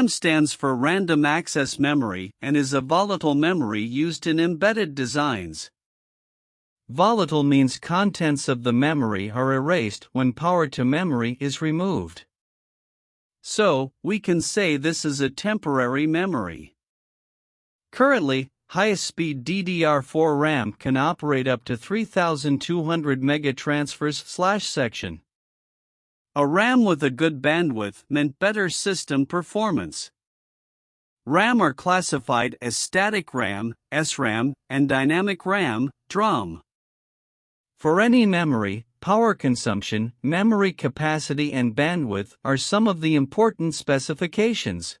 RAM stands for Random Access Memory and is a volatile memory used in embedded designs. Volatile means contents of the memory are erased when power to memory is removed. So, we can say this is a temporary memory. Currently, highest-speed DDR4 RAM can operate up to 3200 megatransfers/section. A RAM with a good bandwidth meant better system performance. RAM are classified as static RAM, SRAM, and dynamic RAM, DRAM. For any memory, power consumption, memory capacity, and bandwidth are some of the important specifications.